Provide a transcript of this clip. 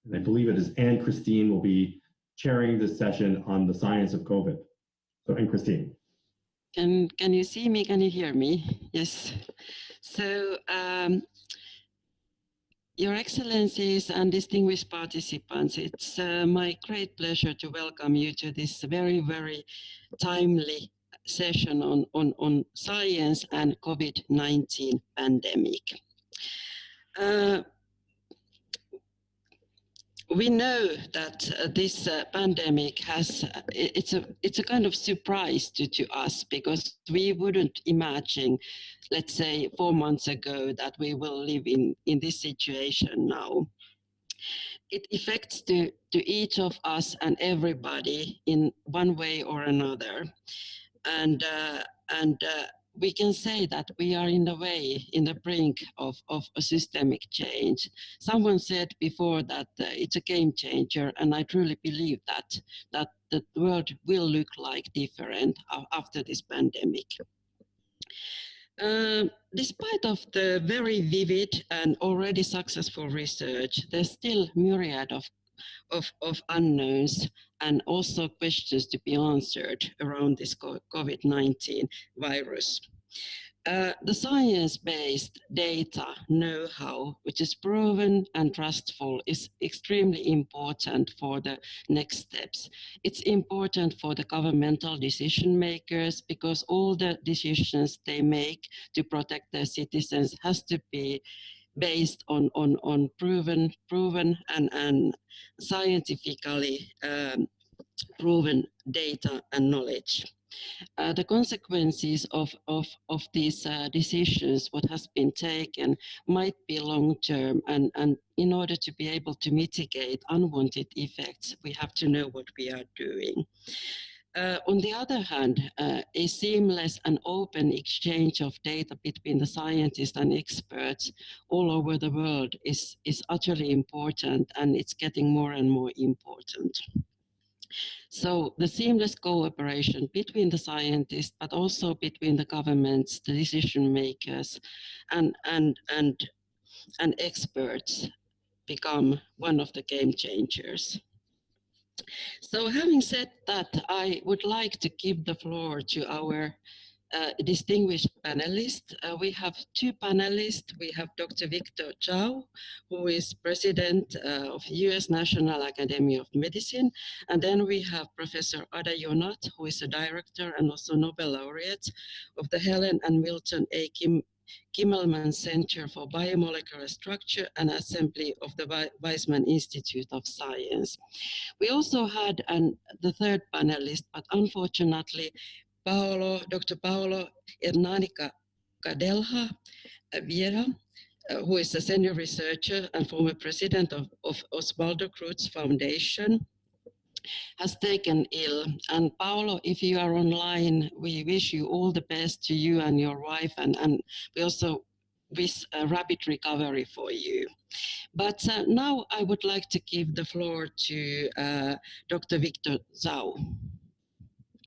And I believe it is Anne Christine will be chairing this session on the science of COVID. So Anne Christine. Can you see me? Can you hear me? Yes. So, Your Excellencies and distinguished participants, it's my great pleasure to welcome you to this very, very timely session on science and COVID-19 pandemic. We know that this pandemic it's a kind of surprise to us, because we wouldn't imagine, let's say 4 months ago, that we will live in this situation now. It affects to each of us and everybody in one way or another, and we can say that we are in the brink of a systemic change. Someone said before that it's a game changer, and I truly believe that the world will look like different after this pandemic. Despite of the very vivid and already successful research, there's still myriad of unknowns and also questions to be answered around this COVID-19 virus. The science-based data know-how, which is proven and trustful, is extremely important for the next steps. It's important for the governmental decision makers, because all the decisions they make to protect their citizens has to be based on proven and scientifically proven data and knowledge. The consequences of these decisions, what has been taken, might be long-term, and in order to be able to mitigate unwanted effects, we have to know what we are doing. On the other hand, a seamless and open exchange of data between the scientists and experts all over the world is utterly important, and it's getting more and more important. So the seamless cooperation between the scientists, but also between the governments, the decision makers, and experts become one of the game changers. So having said that, I would like to give the floor to our distinguished panelists. We have two panelists. We have Dr. Victor Dzau, who is president of US National Academy of Medicine. And then we have Professor Yonath, who is a director and also Nobel laureate of the Helen and Milton A. Kimmelman Center for Biomolecular Structure and Assembly of the Weizmann Institute of Science. We also had the third panelist, but unfortunately, Dr. Paulo Ernani Gadelha Vieira, who is a senior researcher and former president of Oswaldo Cruz Foundation, has taken ill. And Paulo, if you are online, we wish you all the best, to you and your wife, and we also wish a rapid recovery for you. But now I would like to give the floor to Dr. Victor Dzau.